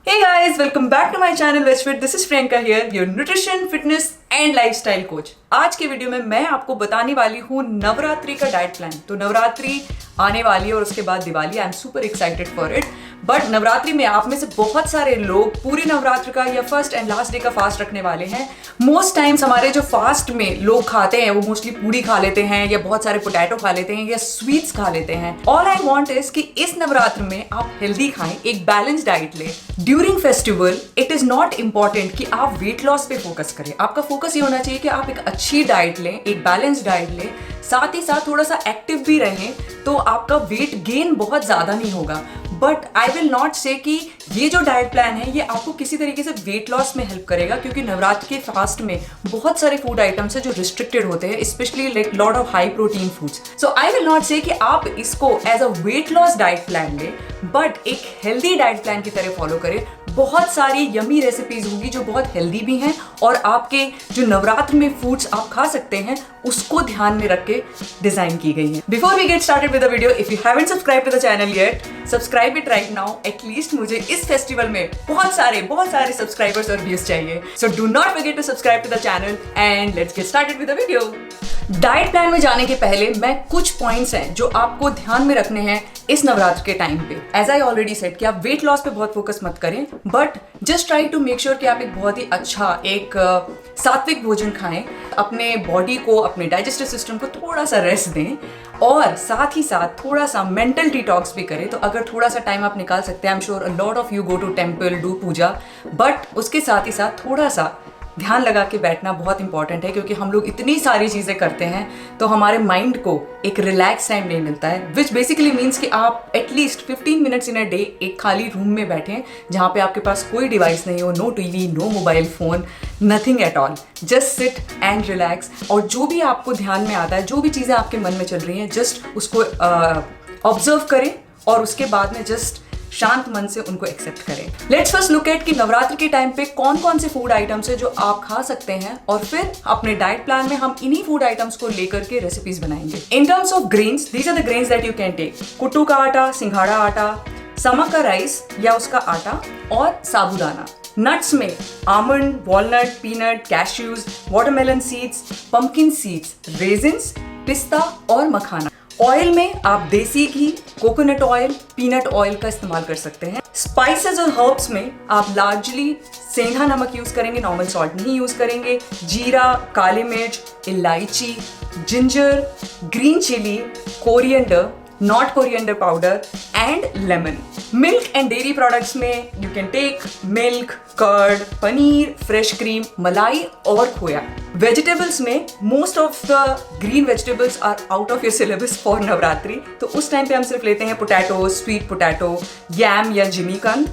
Hey guys, welcome back to my channel Westfit. This is Priyanka here, your nutrition, fitness and lifestyle coach. आज के video में मैं आपको बताने वाली हूँ नवरात्रि का डाइट प्लान। तो नवरात्रि आने वाली है और उसके बाद Diwali. I am super excited for it. But Navratri में आप में से बहुत सारे लोग पूरी नवरात्र का या फर्स्ट एंड लास्ट डे का फास्ट रखने वाले हैं। मोस्ट टाइम्स हमारे जो फास्ट में लोग खाते हैं वो मोस्टली पूरी खा लेते हैं या बहुत सारे पोटैटो खा लेते हैं या स्वीट्स खा लेते हैं। ऑल आई वांट इज कि इस नवरात्र में आप हेल्दी खाएं, एक बैलेंस डाइट लें। During festival it is not important कि आप वेट लॉस पे फोकस करें। आपका फोकस ये होना चाहिए कि आप एक अच्छी डाइट लें, एक बैलेंस डाइट लें, साथ ही साथ थोड़ा सा एक्टिव भी रहें, तो आपका वेट गेन बहुत ज्यादा नहीं होगा। But I will not say कि ये जो डाइट प्लान है ये आपको किसी तरीके से वेट लॉस में हेल्प करेगा, क्योंकि नवरात्र के फास्ट में बहुत सारे फूड आइटम्स है जो रिस्ट्रिक्टेड होते हैं, specially like lot of high protein foods. So I will not say कि आप इसको as a weight loss diet plan लें, बट एक हेल्दी डाइट प्लान की तरह फॉलो करें। बहुत सारी यमी रेसिपीज होंगी जो बहुत हेल्दी भी हैं और आपके जो नवरात्र में फूड्स आप खा सकते हैं उसको ध्यान में रख के डिजाइन की गई है। Before we get started with the video, if you haven't subscribe to the channel yet, subscribe it right now. At least मुझे इस फेस्टिवल में बहुत सारे सब्सक्राइबर्स और व्यूज चाहिए। So do not forget to subscribe to the channel and let's get started with the video. Diet plan में जाने के पहले मैं कुछ पॉइंट्स हैं जो आपको ध्यान में रखने हैं इस नवरात्र के टाइम पे। एज आई ऑलरेडी सेड कि आप वेट लॉस पे बहुत फोकस मत करें, but just try to make sure कि आप एक बहुत ही अच्छा एक सात्विक भोजन खाएं, अपने बॉडी को, अपने डाइजेस्टिव सिस्टम को थोड़ा सा रेस्ट दें और साथ ही साथ थोड़ा सा मेंटल डिटॉक्स भी करें। तो अगर थोड़ा सा टाइम आप निकाल सकते हैं, I am sure a lot of you go to temple, do puja, but उसके साथ ही साथ थोड़ा सा ध्यान लगा के बैठना बहुत इंपॉर्टेंट है, क्योंकि हम लोग इतनी सारी चीज़ें करते हैं तो हमारे माइंड को एक रिलैक्स टाइम नहीं मिलता है, विच बेसिकली मीन्स कि आप at least 15 minutes in a day एक खाली रूम में बैठें जहाँ पे आपके पास कोई डिवाइस नहीं हो, no TV, no mobile phone, nothing at all, just sit and relax. और जो भी आपको ध्यान में आता है, जो भी चीज़ें आपके मन में चल रही हैं, जस्ट उसको ऑब्जर्व करें और उसके बाद में जस्ट शांत मन से उनको एक्सेप्ट करें। लेट्स फर्स्ट लुक एट कि नवरात्र के टाइम पे कौन कौन से फूड आइटम्स है जो आप खा सकते हैं, और फिर अपने डाइट प्लान में हम इन्हीं फूड आइटम्स को लेकर के रेसिपीज बनाएंगे। In terms of grains, these are the grains that you can take. कुट्टू का आटा, सिंघाड़ा आटा, समा का राइस या उसका आटा और साबूदाना। नट्स में almond, walnut, peanut, cashews, watermelon seeds, pumpkin seeds, resins, पिस्ता और मखाना। ऑयल में आप देसी घी, कोकोनट ऑयल, पीनट ऑयल का इस्तेमाल कर सकते हैं। स्पाइसेस और हर्ब्स में आप लार्जली सेंधा नमक यूज करेंगे, नॉर्मल सॉल्ट नहीं यूज करेंगे। जीरा, काली मिर्च, इलायची, ginger, green chilli, coriander, not coriander powder and lemon. Milk and dairy products में you can take milk, curd, paneer, fresh cream, malai और खोया। वेजिटेबल्स में most of the green vegetables are out of your syllabus for Navratri, तो उस time पे हम सिर्फ लेते हैं पोटैटो, स्वीट पोटैटो, यैम या जिमीकंद,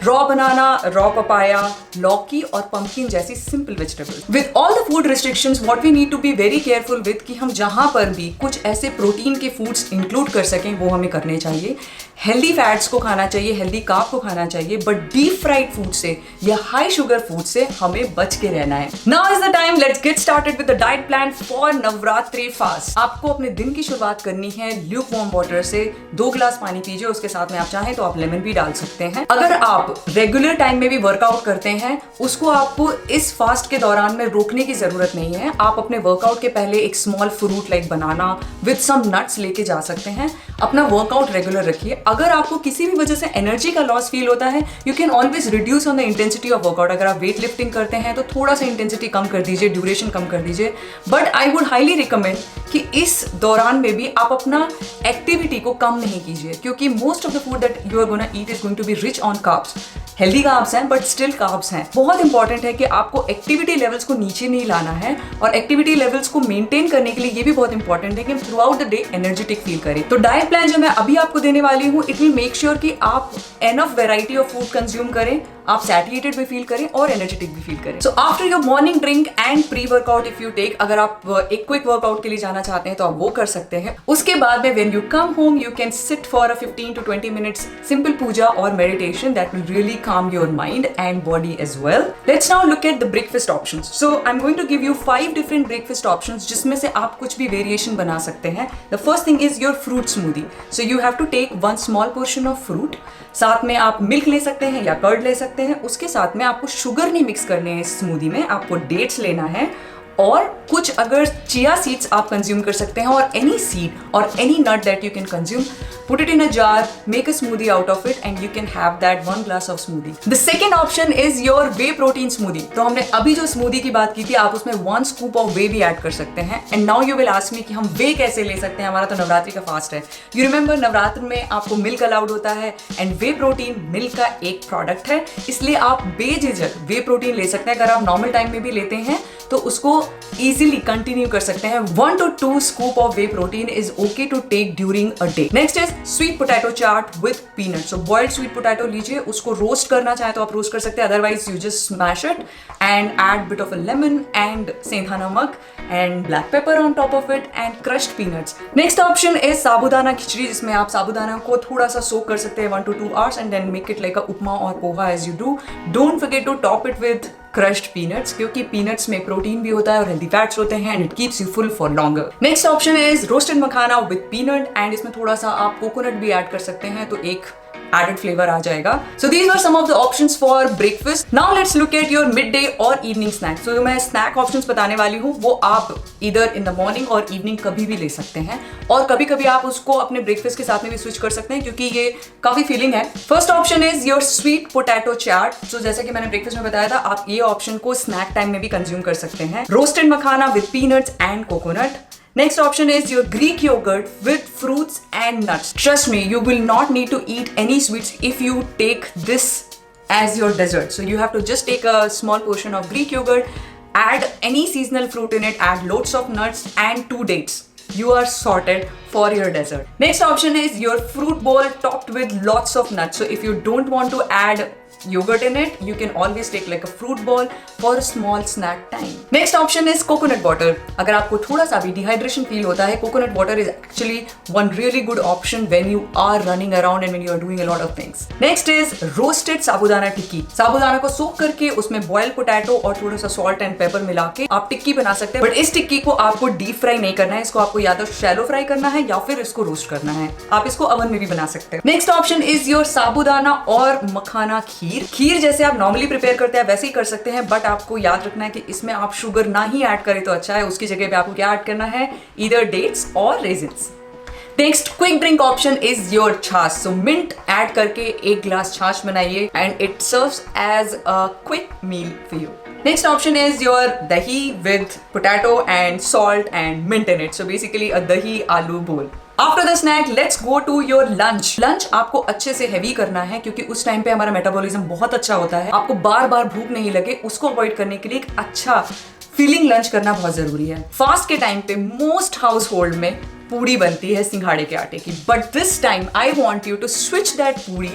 रॉ बनाना, रॉ पपाया, लौकी और पंपकिन जैसी simple vegetables. With all the food restrictions, what we need to be very careful with कि हम जहां पर भी कुछ ऐसे प्रोटीन के फूड्स इंक्लूड कर सकें वो हमें करने चाहिए। हेल्दी फैट्स को खाना चाहिए, हेल्दी कार्ब को खाना चाहिए, बट डीप फ्राइड फूड से या हाई शुगर फूड से हमें बच के रहना है। Now is the time, let's get started with the diet plan for Navratri fast. आपको अपने दिन की शुरुआत करनी है ल्यूक वार्म वाटर से। 2 गिलास पानी पीजिए, उसके साथ में आप चाहें तो आप लेमन भी डाल सकते हैं। अगर आप रेगुलर टाइम में भी वर्कआउट करते हैं, उसको आपको इस फास्ट के दौरान में रोकने की जरूरत नहीं है। आप अपने वर्कआउट के पहले एक small fruit like banana with some nuts लेके जा सकते हैं। अपना वर्कआउट रेगुलर रखिए। अगर आपको किसी भी वजह से एनर्जी का लॉस फील होता है, you can always reduce on the intensity of workout. अगर आप वेट लिफ्टिंग करते हैं तो थोड़ा सा इंटेंसिटी कम कर दीजिए, ड्यूरेशन कम कर दीजिए। But I would highly recommend कि इस दौरान में भी आप अपना एक्टिविटी को कम नहीं कीजिए, क्योंकि most of the food that you are gonna eat is going to be rich on carbs. Healthy carbs हैं बट स्टिल कार्ब्स हैं। बहुत इंपॉर्टेंट है कि आपको एक्टिविटी लेवल्स को नीचे नहीं लाना है, और एक्टिविटी लेवल्स को मेंटेन करने के लिए ये भी बहुत इंपॉर्टेंट है कि through out the day energetic feel करें। तो डाइट प्लान जो मैं अभी आपको देने वाली हूँ, इट विल मेक श्योर कि आप enough variety of food consume करें, आप सैटिएटेड भी फील करें और एनर्जेटिक भी फील करें। So after your morning drink and pre workout if you take, अगर आप एक क्विक वर्कआउट के लिए जाना चाहते हैं तो आप वो कर सकते हैं। उसके बाद में when you come home, you can sit for a 15 to 20 minutes simple puja और meditation that will really calm your mind and body as well. Let's now look at the breakfast options. So I'm going to give you 5 different breakfast options जिसमें से आप कुछ भी variation बना सकते हैं. The first thing is your fruit smoothie. So you have to take one small portion of fruit. साथ में आप मिल्क ले सकते हैं या कर्ड ले सकते हैं. उसके साथ में आपको शुगर नहीं मिक्स करने हैं इस स्मूदी में, आपको डेट्स लेना है और कुछ अगर चिया सीड्स आप कंज्यूम कर सकते हैं और एनी सीड और any nut that you can consume, put it in a jar, make a smoothie out of it and you can have that 1 glass of smoothie. The second option is your whey protein smoothie. तो हमने अभी जो smoothie की बात की थी, आप उसमें 1 scoop of whey भी ऐड कर सकते हैं. And now you will ask me कि हम whey कैसे ले सकते हैं, हमारा तो नवरात्रि का फास्ट है. You remember नवरात्र में आपको मिल्क अलाउड होता है and whey protein मिल्क का एक प्रोडक्ट है, इसलिए आप बेझिझक whey protein ले सकते हैं. अगर आप नॉर्मल टाइम में भी लेते हैं तो उसको easily कंटिन्यू कर सकते हैं. 1 to 2 scoop of whey protein is okay to take during a day. Next is sweet potato chaat with peanut. So boiled sweet potato लीजिए, उसको रोस्ट करना चाहे तो आप रोस्ट कर सकते हैं, otherwise you just smash it and add bit of a lemon and sendha namak and black pepper on top of it and crushed peanuts. Next option is sabudana khichdi, जिसमें आप साबूदाना को थोड़ा सा सोक कर सकते हैं 1 to 2 hours and then make it like a upma और poha as you do. Don't forget to top it with crushed peanuts, क्योंकि पीनट्स में प्रोटीन भी होता है और हेल्दी फैट्स होते हैं and it keeps you full for longer. Next option is roasted makhana with peanut and इसमें थोड़ा सा आप कोकोनट भी ऐड कर सकते हैं तो एक added flavor आ जाएगा. So these were some of the options for breakfast. Now let's look at your midday or evening snacks. So जो मैं snack options बताने वाली हूँ वो आप either in the morning और evening कभी भी ले सकते हैं और कभी कभी आप उसको अपने breakfast के साथ में भी switch कर सकते हैं क्योंकि ये काफी feeling है. First option is your sweet potato chaat. So जैसे कि मैंने breakfast में बताया था, आप ये option को snack time में भी consume कर सकते हैं. Roasted makhana with peanuts and coconut. Next option is your Greek yogurt with fruits and nuts. Trust me, you will not need to eat any sweets if you take this as your dessert. So you have to just take a small portion of Greek yogurt, add any seasonal fruit in it, add loads of nuts and 2 dates. You are sorted for your dessert. Next option is your fruit bowl topped with lots of nuts. So if you don't want to add yogurt in it, you can always take like a fruit bowl for a small snack time. Next option is coconut water. अगर आपको थोड़ा सा भी dehydration feel होता है, coconut water is actually one really good option when you are running around and when you are doing a lot of things. Next is roasted साबूदाना टिक्की. साबूदाना को सोक करके उसमें boiled potato और थोड़ा सा salt and pepper मिला के आप टिक्की बना सकते हैं. बट इस टिक्की को आपको डीप फ्राई नहीं करना है, इसको आपको या तो शैलो फ्राई करना है या फिर इसको रोस्ट करना है. आप इसको ओवन में भी बना सकते हैं. नेक्स्ट ऑप्शन इज योर साबूदाना और मखाना खीर. खीर जैसे आप नॉर्मली प्रिपेयर करते हैं वैसे ही कर सकते हैं, बट आपको याद रखना है कि इसमें आप शुगर ना ही ऐड करें तो अच्छा है. उसकी जगह पे आपको क्या ऐड करना है, ईदर डेट्स और raisins. Next quick drink option is your chaas. So mint add करके 1 ग्लास छाछ बनाइए and it serves as a quick meal for you. Next option is your dahi with potato and salt and mint in it. So basically a dahi aloo bowl. After the snack, let's go to your lunch. Lunch आपको अच्छे से heavy करना है क्योंकि उस time पे हमारा metabolism बहुत अच्छा होता है. आपको बार बार भूख नहीं लगे उसको अवॉइड करने के लिए एक अच्छा फीलिंग लंच करना बहुत जरूरी है. फास्ट के टाइम पे मोस्ट हाउस होल्ड में पूड़ी बनती है सिंघाड़े के आटे की, but this time I want you to switch that puri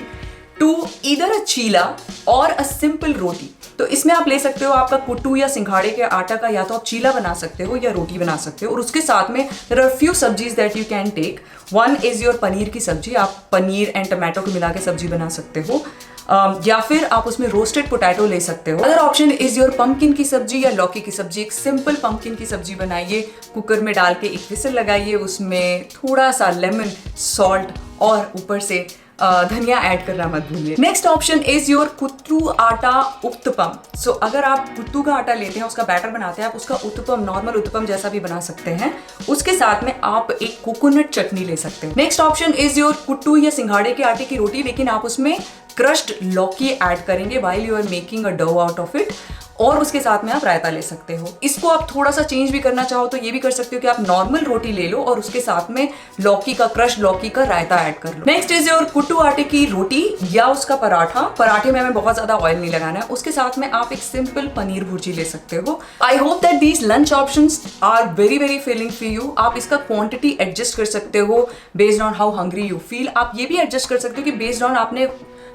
to either a cheela और अ सिंपल रोटी. तो इसमें आप ले सकते हो आपका कुट्टू या सिंघाड़े के आटा का, या तो आप चीला बना सकते हो या रोटी बना सकते हो. और उसके साथ में देयर आर फ्यू सब्जीज that you can take. One is your paneer की सब्जी. आप पनीर एंड टमाटो को मिला के सब्जी बना सकते हो, या फिर आप उसमें रोस्टेड पोटैटो ले सकते हो. Other option is your pumpkin की सब्जी या लौकी की सब्जी. एक सिंपल पंपकिन की सब्जी बनाइए, कुकर में डाल के एक विसल लगाइए, उसमें थोड़ा सा लेमन, सॉल्ट और ऊपर से धनिया ऐड करना मत भूलिए. नेक्स्ट ऑप्शन इज योर कुट्टू आटा उत्तपम. सो अगर आप कुट्टू का आटा लेते हैं, उसका बैटर बनाते हैं, आप उसका उत्तपम, नॉर्मल उत्तपम जैसा भी बना सकते हैं. उसके साथ में आप एक कोकोनट चटनी ले सकते हैं. नेक्स्ट ऑप्शन इज योर कुट्टू या सिंघाड़े के आटे की रोटी, लेकिन आप उसमें क्रश्ड लौकी ऐड करेंगे while you are making a dough out of it, और उसके साथ में आप रायता ले सकते हो. इसको आप थोड़ा सा चेंज भी करना चाहो तो ये भी कर सकते हो कि आप नॉर्मल रोटी ले लो और उसके साथ में लौकी का, क्रश लौकी का रायता ऐड कर लो. नेक्स्ट इज योर कुट्टू आटे की रोटी या उसका पराठा. पराठे में हमें बहुत ज्यादा ऑयल नहीं लगाना है. उसके साथ में आप एक सिंपल पनीर भुर्जी ले सकते हो. I hope that these lunch options are very very filling for you. आप इसका क्वांटिटी एडजस्ट कर सकते हो based on how hungry you feel. आप ये भी एडजस्ट कर सकते हो कि बेस्ड ऑन आपने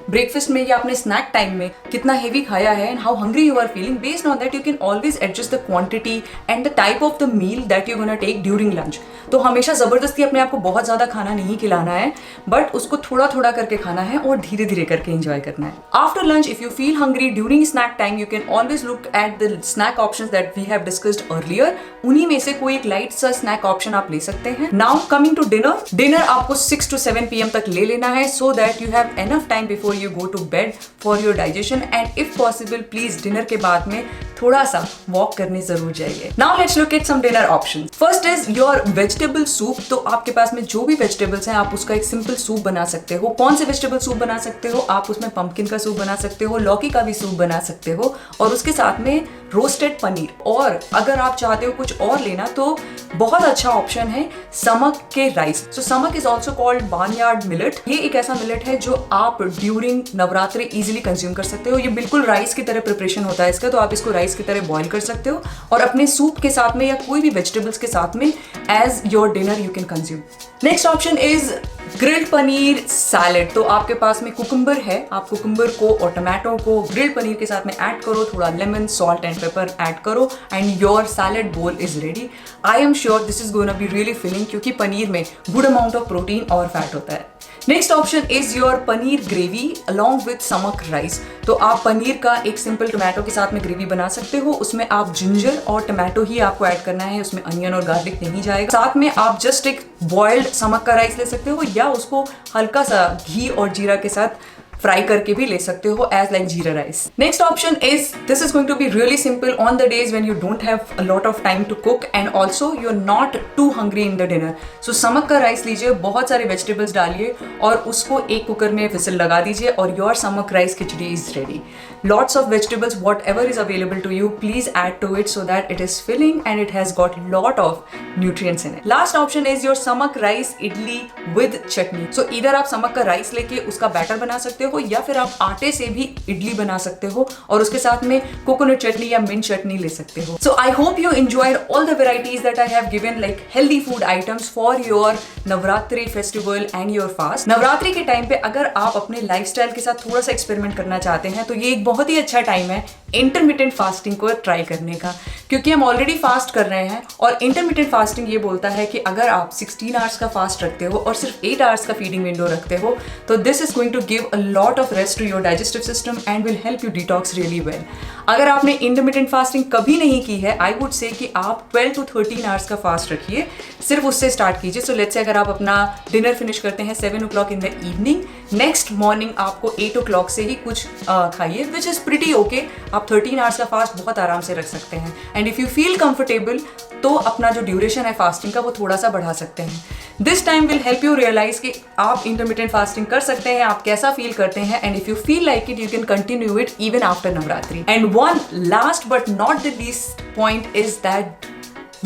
ब्रेकफास्ट में या अपने स्नैक टाइम में कितना हेवी खाया है and how hungry you are feeling. Based on that you can always adjust the quantity and the type of the meal that you gonna take during lunch. तो हमेशा जबरदस्ती अपने आप को बहुत ज्यादा खाना नहीं खिलाना है, बट उसको थोड़ा थोड़ा करके खाना है और धीरे धीरे करके एंजॉय करना है. After lunch if you feel hungry during snack time you can always look at the snack options that we have discussed earlier. उन्हीं में से कोई एक लाइट सा स्नैक ऑप्शन आप ले सकते हैं. Now coming to dinner. Dinner आपको 6 to 7 PM तक ले लेना है so that you have enough time before you go to bed for your digestion. And if possible please dinner के बाद में थोड़ा सा वॉक करने जरूर जाइए. Now let's look at some dinner options. First is your vegetable soup. तो आपके पास में जो भी वेजिटेबल्स हैं आप उसका एक सिंपल सूप बना सकते हो. कौन से वेजिटेबल सूप बना सकते हो? आप उसमें पंपकिन का सूप बना सकते हो, लौकी का भी सूप बना सकते हो और उसके साथ में रोस्टेड पनीर. और अगर आप चाहते हो कुछ और लेना तो बहुत अच्छा ऑप्शन है समक के rice. So samak is also called barnyard millet. ये एक ऐसा मिलेट है जो आप ड्यूरिंग नवरात्रि इजिली कंज्यूम कर सकते हो. ये बिल्कुल राइस की तरह प्रिपरेशन होता है इसका, तो आप इसको राइस की तरह बॉईल कर सकते हो और अपने सूप के साथ में या कोई भी वेजिटेबल्स के साथ में as your dinner you can consume. Next option is grilled paneer salad. तो आपके पास में कुकुम्बर है, आप कुकुम्बर को और टमाटो को ग्रिल्ड पनीर के साथ में ऐड करो, थोड़ा lemon, salt and pepper add करो and your salad bowl is ready. I am sure this is gonna be really filling क्योंकि पनीर में गुड अमाउंट ऑफ प्रोटीन और फैट होता है. Next option is your paneer gravy along with samak rice. तो आप पनीर का एक सिंपल टमाटो के साथ में ग्रेवी बना सकते हो. उसमें आप जिंजर और टमाटो ही आपको ऐड करना है, उसमें अनियन और गार्लिक नहीं जाएगा. साथ में आप जस्ट एक बॉइल्ड समक का राइस ले सकते हो या उसको हल्का सा घी और जीरा के साथ फ्राई करके भी ले सकते हो as like jeera rice. Next option is this is going to be really simple on the days when you don't have a lot of time to cook and also you are not too hungry in the dinner. So samak का rice लीजिए, बहुत सारे vegetables डालिए और उसको एक cooker में whistle लगा दीजिए और your samak rice khichdi is ready. Lots of vegetables, whatever is available to you, please add to it so that it is filling and it has got lot of nutrients in it. Last option is your samak rice idli with chutney. So either आप समक का rice लेके उसका batter बना सकते हो या फिर आप आटे से भी इडली बना सकते हो और उसके साथ में कोकोनट चटनी या मिंट चटनी ले सकते हो. So I hope you enjoyed all the varieties that I have given, like healthy food items for your Navratri festival and your fast. Navratri के टाइम पे अगर आप अपने लाइफस्टाइल के साथ थोड़ा सा एक्सपेरिमेंट करना चाहते हैं तो ये एक बहुत ही अच्छा टाइम है इंटरमिटेंट फास्टिंग को ट्राई करने का, क्योंकि हम ऑलरेडी फास्ट कर रहे हैं और इंटरमिटेंट फास्टिंग ये बोलता है कि अगर आप 16 आवर्स का फास्ट रखते हो और सिर्फ 8 आवर्स का फीडिंग विंडो रखते हो तो this is going to give a lot of rest to your digestive system and will help you detox really well. अगर आपने इंटरमिटेंट फास्टिंग कभी नहीं की है, आई वुड से कि आप 12 to 13 आवर्स का फास्ट रखिए, सिर्फ उससे स्टार्ट कीजिए. सो लेट्स से अगर आप अपना डिनर फिनिश करते हैं 7 o'clock in the evening, next morning आपको 8 o'clock से ही कुछ खाइए, विच इज प्रिटी ओके. आप 13 आवर्स का फास्ट बहुत आराम से रख सकते हैं and if you feel comfortable तो अपना जो ड्यूरेशन है फास्टिंग का वो थोड़ा सा बढ़ा सकते हैं. This time will help you realise कि आप इंटरमिटेंट फास्टिंग कर सकते हैं, आप कैसा फील करते हैं and if you feel like it you can continue it even after Navratri. And one last but not the least point is that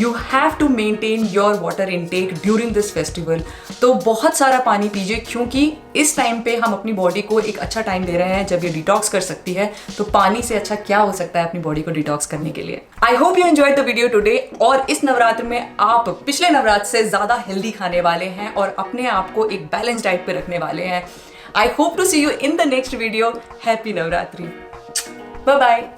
you have to maintain your water intake during this festival. तो बहुत सारा पानी पीजिए क्योंकि इस time पे हम अपनी बॉडी को एक अच्छा टाइम दे रहे हैं जब ये डिटॉक्स कर सकती है. तो पानी से अच्छा क्या हो सकता है अपनी बॉडी को डिटॉक्स करने के लिए. I hope you enjoyed the video today. और इस नवरात्र में आप पिछले नवरात्र से ज्यादा हेल्दी खाने वाले हैं और अपने आप को एक बैलेंस डाइट पे रखने वाले हैं. I hope to see you in the next video. Happy Navratri. Bye bye.